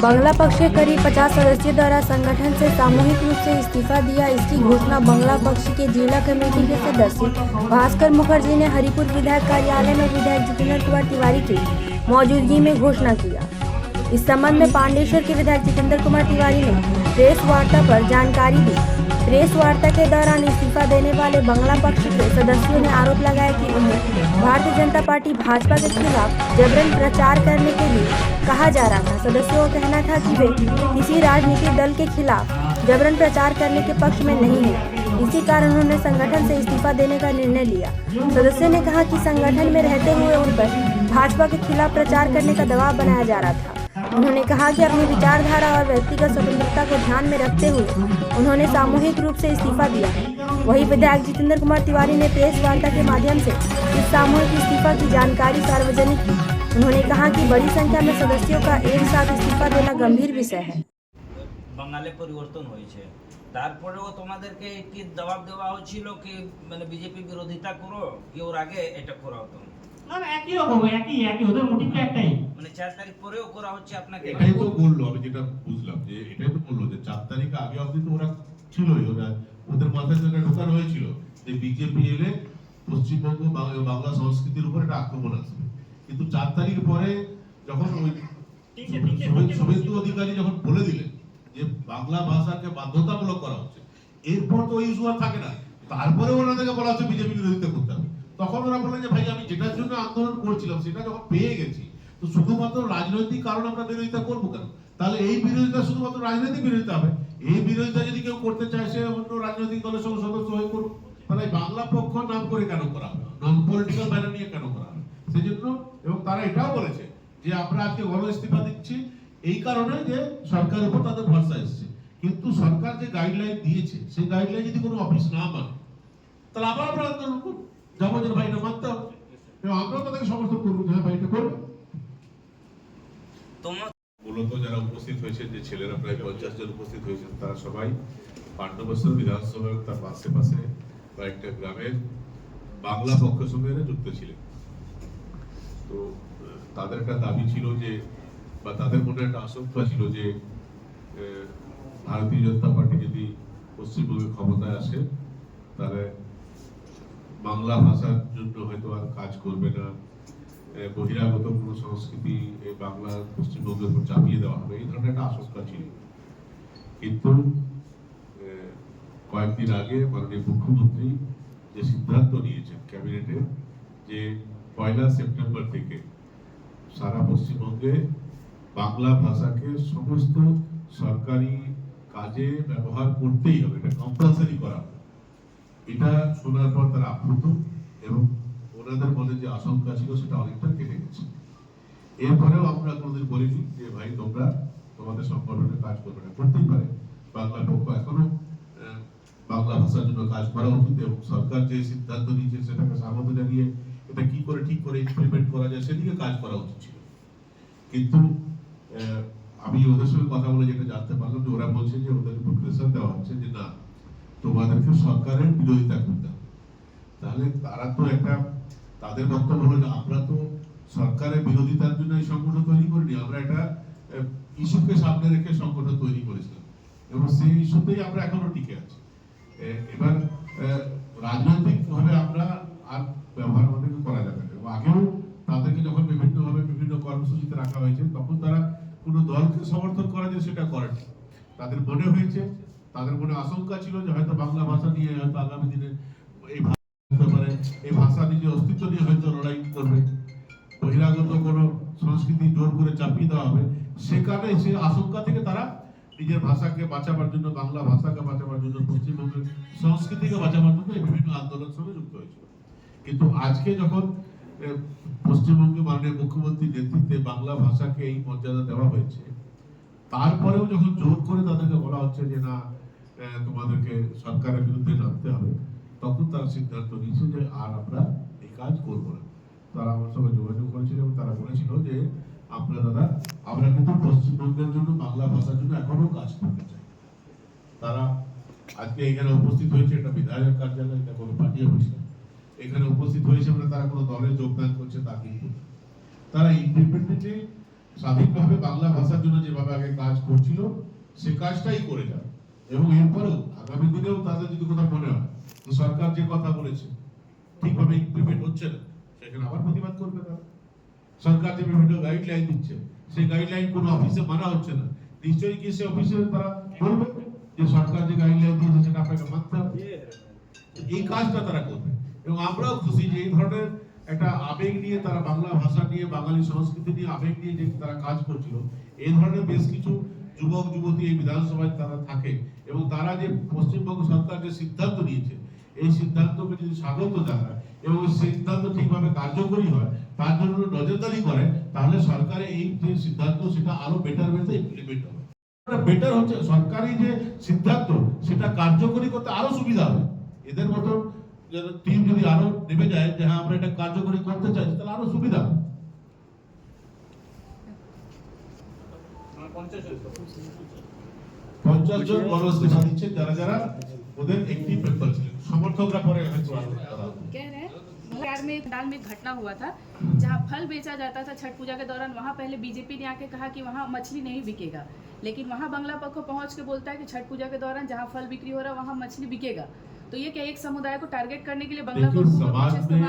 बंगला पक्ष के करीब 50 सदस्यों द्वारा संगठन से सामूहिक रूप से इस्तीफा दिया। इसकी घोषणा बंगला पक्ष के जिला कमेटी के सदस्य भास्कर मुखर्जी ने हरिपुर विधायक कार्यालय में विधायक जितेंद्र कुमार तिवारी की मौजूदगी में घोषणा किया। इस संबंध में पांडेश्वर के विधायक जितेंद्र कुमार तिवारी ने प्रेस वार्ता पर जानकारी दी। प्रेस वार्ता के दौरान इस्तीफा देने वाले बंगला पक्ष के सदस्यों ने आरोप लगाया कि उन्हें भारतीय जनता पार्टी भाजपा के खिलाफ जबरन प्रचार करने के लिए कहा जा रहा था। सदस्यों का कहना था कि वे किसी राजनीतिक दल के खिलाफ जबरन प्रचार करने के पक्ष में नहीं है। इसी कारण उन्होंने संगठन से इस्तीफा देने का निर्णय लिया। सदस्य ने कहा कि संगठन में रहते हुए उन पर भाजपा के खिलाफ प्रचार करने का दबाव बनाया जा रहा था। उन्होंने कहा कि अपनी विचारधारा और व्यक्तिगत स्वतंत्रता को ध्यान में रखते हुए उन्होंने सामूहिक रूप से इस्तीफा दिया। वहीं विधायक जितेंद्र कुमार तिवारी ने प्रेस वार्ता के माध्यम से इस सामूहिक इस्तीफा की जानकारी सार्वजनिक की। उन्होंने कहा कि बड़ी संख्या में सदस्यों का एक साथ इस्तीफा देना गंभीर विषय है। বাঙালি পরিবর্তন হয়েছে, তারপরেও তোমাদেরকে কি দবাব দেওয়া হচ্ছিল কি মানে বিজেপি বিরোধিতা করো কি ওর আগে এটা করা হতো? না একই রকম একই ওদের মোটিভটা একটাই। মানে 4 তারিখ পরেও করা হচ্ছে আপনাকে? এটাই তো বললো, আমি যেটা বুঝলাম যে এটাই তো বললো যে 4 তারিখ আগে অবধি তো ওরা ছিলই, ওদের মাথায় যেটা ঢোকানো হয়েছিল যে বিজেপি এলে পশ্চিমবঙ্গ বাংলা সংস্কৃতির উপর একটা আক্রমণ আসবে। কিন্তু 4 তারিখ পরে যখন ওই শুভেন্দু অধিকারী যখন বলে দিলেন যে বাংলা ভাষাকে বাধ্যতামূলক করা হচ্ছে, এরপর তো ওই ইস্যু আর থাকে না। তারপরে ওনাদেরকে বলা হচ্ছে বিজেপি বিরোধিতা করতে হবে। তখন ওরা বললেন যে ভাই আমি যেটার জন্য আন্দোলন করছিলাম সেটা যখন পেয়ে গেছি তো শুধুমাত্র রাজনৈতিক কারণ আমরা বিরোধিতা করবো কেন? তাহলে এই বিরোধিতা শুধুমাত্র রাজনৈতিক বিরোধিতা হবে। এই বিরোধিতা যদি কেউ করতে চায় সে অন্য রাজনৈতিক দলের সঙ্গে সদস্য হয়ে করুক। তাহলে বাংলা পক্ষ নাম করে কেন করা হবে? নন পলিটিক্যাল ব্যানার নিয়ে কেন করা হবে? সেই জন্য এবং তারা এটাও বলেছে যে আমরা আজকে গণ ইস্তিফা দিচ্ছি এই কারণে যে সরকারের উপর তাদের ভরসা এসছে। কিন্তু সরকার যে গাইডলাইন দিয়েছে সেই গাইডলাইন যদি কোনো অফিস না মানে তাহলে আবার আমরা আন্দোলন করবো, যাবো যে ভাইটা মানতে হবে এবং আমরাও তাদেরকে সমর্থন করবো যে হ্যাঁ ভাইটা করবে। মূলত যারা উপস্থিত হয়েছে, যে ছেলেরা প্রায় 50 জন উপস্থিত হয়েছেন, তারা সবাই পাণ্ডবেশ্বর বিধানসভা তার পাশে কয়েকটা গ্রামের বাংলা পক্ষের সঙ্গে যুক্ত ছিলেন। তো তাদের একটা দাবি ছিল যে বা তাদের মনে একটা আশঙ্কা ছিল যে ভারতীয় জনতা পার্টি যদি পশ্চিমবঙ্গে ক্ষমতায় আসে তাহলে বাংলা ভাষার জন্য হয়তো আর কাজ করবে না, বহিরাগত কোনো সংস্কৃতি বাংলা পশ্চিমবঙ্গের উপর চাপিয়ে দেওয়া হবে, এই ধরনের একটা আশঙ্কা ছিল। কিন্তু কয়েকদিন আগে মাননীয় মুখ্যমন্ত্রী যে সিদ্ধান্ত নিয়েছেন ক্যাবিনেটে যে 1 সেপ্টেম্বর থেকে সারা পশ্চিমবঙ্গে বাংলা ভাষাকে সমস্ত সরকারি কাজে ব্যবহার করতেই হবে, এটা কম্পালসারি করা হবে। এটা শোনার পর তারা আপ্লুত এবং ওনাদের মনে যে আশঙ্কা ছিল সেটা অনেকটা কেটে গেছে। এরপরেও আমরা কোনোদিন বলিনি যে ভাই তোমরা তোমাদের সংগঠনে কাজ করবে না, করতেই পারে। বাংলা পক্ষ এখনো বাংলা ভাষার জন্য কাজ করা উচিত এবং সরকার যে সিদ্ধান্ত নিয়েছে সেটাকে স্বাগত জানিয়ে এটা কি করে ঠিক করে ইমপ্লিমেন্ট করা যায় সেদিকে কাজ করা উচিত ছিল। কিন্তু আমি ওদের সঙ্গে কথা বলে যেটা জানতে পারলাম যে ওরা বলছে যে ওদের উপর প্রেসার দেওয়া হচ্ছে যে না তোমাদেরকে সরকারের বিরোধিতা করতে হবে। তাহলে তারা তো একটা তাদের বক্তব্য হলো যে আমরা তো সরকারের বিরোধিতার জন্য এই সংগঠন তৈরি করিনি, আমরা একটা ইস্যুকে সামনে রেখে সংগঠন তৈরি করেছিলাম এবং সেই ইস্যুতেই আমরা এখনো টিকে আছি। এবার রাজনৈতিক ভাবে আমরা আর ব্যবহার অনেকে করা যাবে না। এবং আগেও তাদেরকে যখন বিভিন্নভাবে বিভিন্ন কর্মসূচিতে রাখা হয়েছে তখন তারা কোনো দলকে সমর্থন করা যায় সেটা করেনি। তাদের মনে হয়েছে, তাদের মনে আশঙ্কা ছিল যে হয়তো বাংলা ভাষা নিয়ে হয়তো আগামী দিনে এই ভাষা নিজের অস্তিত্ব নিয়ে হয়তো লড়াই করবে, বহিরাগত কোনো সংস্কৃতি জোর করে চাপিয়ে দেওয়া হবে। সেখানে সে আশঙ্কা থেকে তারা নিজের ভাষাকে বাঁচাবার জন্য, বাংলা ভাষাকে বাঁচাবার জন্য, পশ্চিমবঙ্গের সংস্কৃতিকে বাঁচাবার জন্য বিভিন্ন আন্দোলনের সঙ্গে যুক্ত হয়েছিল। কিন্তু আজকে যখন পশ্চিমবঙ্গে মাননীয় মুখ্যমন্ত্রীর নেতৃত্বে বাংলা ভাষাকে এই মর্যাদা দেওয়া হয়েছে, তারপরেও যখন জোর করে তাদেরকে বলা হচ্ছে যে না তোমাদেরকে সরকারের বিরুদ্ধে নামতে হবে, তখন তারা সিদ্ধান্ত নিয়েছে যে আর আমরা এই কাজ করবো না। তারা আমার সঙ্গে যোগাযোগ করেছিল এবং তারা বলেছিল যে আমরা কিন্তু পশ্চিমবঙ্গের জন্য বাংলা ভাষার জন্য এখনো কাজ করতে চাই। তারা আজকে এখানে উপস্থিত হয়েছে, এটা বিধায়ক কার্যালয়, এটা কোনো পার্টি অফিস না। এখানে উপস্থিত হয়েছে মানে তারা কোনো দলে যোগদান করছে তা কিন্তু তারা ইন্ডিপেন্ডেন্টলি স্বাধীনভাবে বাংলা ভাষার জন্য যেভাবে আগে কাজ করছিল সে কাজটাই করে যাবে। এবং এরপরেও আগামী দিনেও তাদের যদি কোথাও মনে হয় যে সরকার যে কথা বলেছে ঠিকভাবে ইমপ্লিমেন্ট হচ্ছে না, সেখানে আবার প্রতিবাদ করবে তারা। সরকার যে বিভিন্ন গাইডলাইন দিচ্ছে সেই গাইডলাইন কোনো অফিসে মানা হচ্ছে না, নিশ্চয়ই কি সে অফিসে তারা বলবে যে সরকার যে গাইডলাইন দিয়েছে সেটা আপনাকে মানতে হবে। এই কাজটা তারা করবে এবং আমরাও খুশি যে এই ধরনের একটা আবেগ নিয়ে তারা বাংলা ভাষা নিয়ে বাঙালি সংস্কৃতি নিয়ে আবেগ নিয়ে যে তারা কাজ করছিল। এই ধরনের বেশ কিছু যুবক যুবতী এই বিধানসভায় তারা থাকে এবং তারা যে পশ্চিমবঙ্গ সরকার যে সিদ্ধান্ত নিয়েছে এই সিদ্ধান্তকে যদি স্বাগত জানায় এবং সিদ্ধান্ত ঠিকভাবে কার্যকরী হয় তার জন্য নজরদারি করে, তাহলে সরকারের এই যে সিদ্ধান্ত সেটা আরো বেটার ওয়েতে ইমপ্লিমেন্ট হবে। বেটার হচ্ছে সরকারি যে সিদ্ধান্ত সেটা কার্যকরী করতে আরো সুবিধা হবে। এদের মতো টিম যদি আরো নেমে যায় যে হ্যাঁ আমরা এটা কার্যকরী করতে চাই তাহলে আরো সুবিধা হবে। 50 জন গণইস্তিফা দিচ্ছে যারা যারা ওদের একটিভ মেম্বার ছিলেন, সমর্থকরা পরে হয়তো कह रहे हैं बिहार में एक दाल में एक घटना हुआ था जहां फल बेचा जाता था छठ पूजा के दौरान। वहां पहले बीजेपी ने आके कहा कि वहां मछली नहीं बिकेगा, लेकिन वहां बंगला पक्ष पहुंच के बोलता है कि छठ पूजा के दौरान जहां फल बिक्री हो रहा है वहां मछली बिकेगा। तो ये क्या एक समुदाय को टारगेट करने के लिए बंगला देखिए, पक्ष समाज में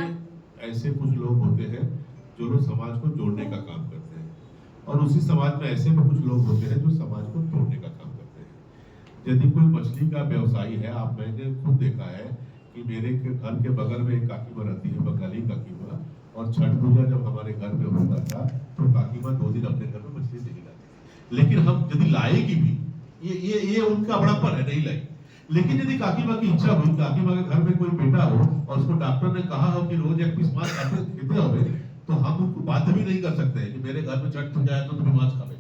ऐसे कुछ लोग होते हैं जो लोग समाज को जोड़ने का काम करते हैं और उसी समाज में ऐसे भी कुछ लोग होते हैं जो समाज को तोड़ने का काम करते हैं। यदि कोई मछली का व्यवसायी है, आप मैंने खुद देखा है कि मेरे घर के बगल में एक काकीमा रहती है, बंगाली काकीमा, और छठ पूजा जब हमारे घर में होता था तो काकीमा 2 दिन अपने घर में मछली नहीं लाती, लेकिन हम यदि लाएगी भी ये उनका बड़ापन है, नहीं लाई। लेकिन यदि काकीमा की इच्छा हुई, काकीमा के घर में कोई बेटा हो और उसको डॉक्टर ने कहा हो कि रोज 1 पीस मांस खाते हो, तो हम उनको बाध्य भी नहीं कर सकते हैं कि मेरे घर में छठ पूजा है तो तुम्हें मांस खावे।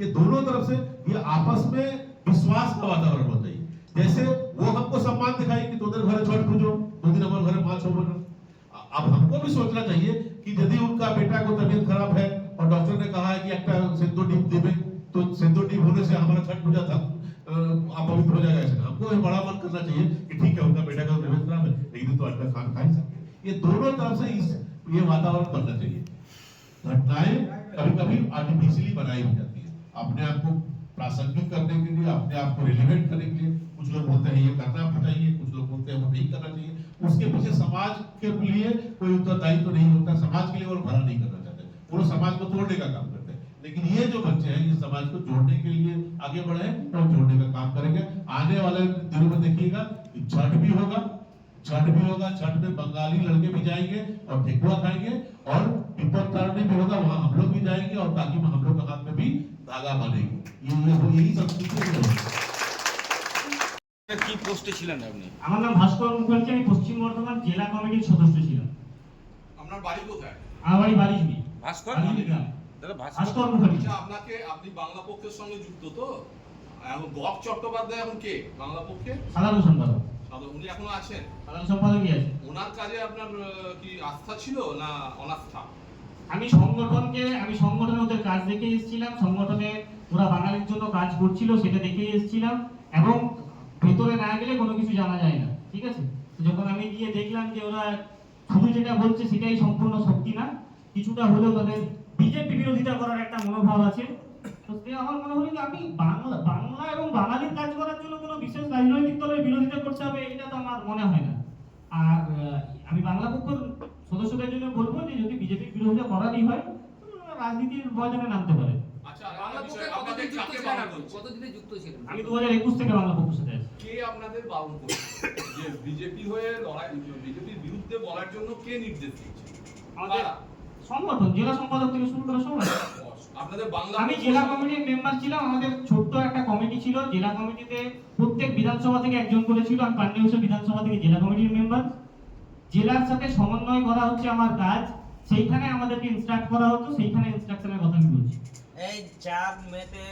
ये दोनों तरफ से ये आपस में विश्वास का वातावरण होता है। जैसे वो हमको सम्मान दिखाई कि 2 दिन घर छठ पूजो, 2 दिन हमारे घर मांस हो बनो। अब हमको भी सोचना चाहिए कि यदि उनका बेटा को तबीयत खराब है और डॉक्टर ने कहा है कि एक सिंदूर टीप देवे, तो सिंदूर टीप होने से हमारा छठ पूजा था अपवित्र हो जाएगा। ऐसे हमको बड़ा मन करना चाहिए कि ठीक है उनका बेटा का तबीयत खराब है लेकिन तो अंडा खान खा ही सकते। ये दोनों तरफ से ये वातावरण बनना चाहिए। घटनाएं कभी कभी आर्टिफिशियली बनाई भी जाती है अपने आप को प्रासंगिक करने के लिए, अपने आप को रिलेवेंट करने के लिए। कुछ लोग बोलते हैं ये करना चाहिए, कुछ लोग बोलते हैं वो नहीं करना चाहिए। उसके पीछे समाज के लिए कोई उत्तरदायित्व तो नहीं होता, समाज के लिए वो भला नहीं करना चाहते, वो समाज को तोड़ने का काम करते हैं। लेकिन ये जो बच्चे हैं ये समाज को जोड़ने के लिए आगे बढ़े और जोड़ने का काम करेंगे। आने वाले दिनों में देखिएगा छठ भी होगा, छठ में बंगाली लड़के भी जाएंगे और ठेकुआ खाएंगे और पिपल तारनी भी होगा, वहां हम लोग भी जाएंगे और ताकि हम लोग के हाथ में भी धागा बनेगी। यही संस्कृति কি পোস্টে ছিলেন আপনি? আমার নাম ভাস্কর মুখার্জি, আমি পশ্চিম বর্ধমান জেলা কমিটির সদস্য ছিলাম। আপনার বাড়ি কোথায়? আমার বাড়ি বালিজনি। ভাস্কর দাদা ভাস্কর মুখার্জি। আচ্ছা, আপনি বাংলা পক্ষের সঙ্গে যুক্ত তো? এখন গপ চট্টোপাধ্যায় এখন কে বাংলা পক্ষে? সাধারণ সম্পাদক। উনি এখনো আছেন? সাধারণ সম্পাদকই আছে। ওনার কাজে আপনার কি আস্থা ছিল না অনাস্থা? আমি সংগঠনে ওদের কাজ দেখে এসেছিলাম, সংগঠনে ওরা বাঙালির জন্য কাজ করছিল সেটা দেখে এসেছিলাম এবং ভেতরে না গেলে কোনো কিছু জানা যায় না, ঠিক আছে। তো যখন আমি গিয়ে দেখলাম যে ওরা শুধু যেটা বলছে সেটাই সম্পূর্ণ সত্যি না, কিছুটা হলেও তাদের বিজেপি বিরোধিতা করার একটা মনোভাব আছে, তো সে আমার মনে হলো যে আমি বাংলা এবং বাঙালির কাজ করার জন্য কোনো বিশেষ রাজনৈতিক দলের বিরোধিতা করতে হবে এটা তো আমার মনে হয় না। আর আমি বাংলা পক্ষের সদস্যদের জন্য বলবো যে যদি বিজেপির বিরোধিতা করারই হয় রাজনীতির ময়দানে নামতে পারে। আচ্ছা, আপনাদের কাকে বারণ করছে? কতদিনে যুক্ত ছিলেন? আমি 2021 থেকে বাংলা পক্ষের সাথে আছি। কে আপনাদের বারণ করছে যে বিজেপি হয়ে লড়াই, বিজেপির বিরুদ্ধে বলার জন্য কে নির্দেশ দিচ্ছে? আমাদের সংগঠন জেলা সম্পাদক থেকে শুরু করে সবাই। আপনাদের বাংলা আমি জেলা কমিটির মেম্বার ছিলাম, আমাদের ছোট্ট একটা কমিটি ছিল জেলা কমিটিতে, প্রত্যেক বিধানসভা থেকে একজন করে ছিল। আমি পান্ডেউসা বিধানসভা থেকে জেলা কমিটির মেম্বার। জেলার সাথে সমন্বয় করা হচ্ছে আমার কাজ, সেইখানে আমাদেরকে ইনস্ট্রাক্ট করা হতো, সেইখানে ইনস্ট্রাকশনের কথা আমি বলছি। এই 4 মেতে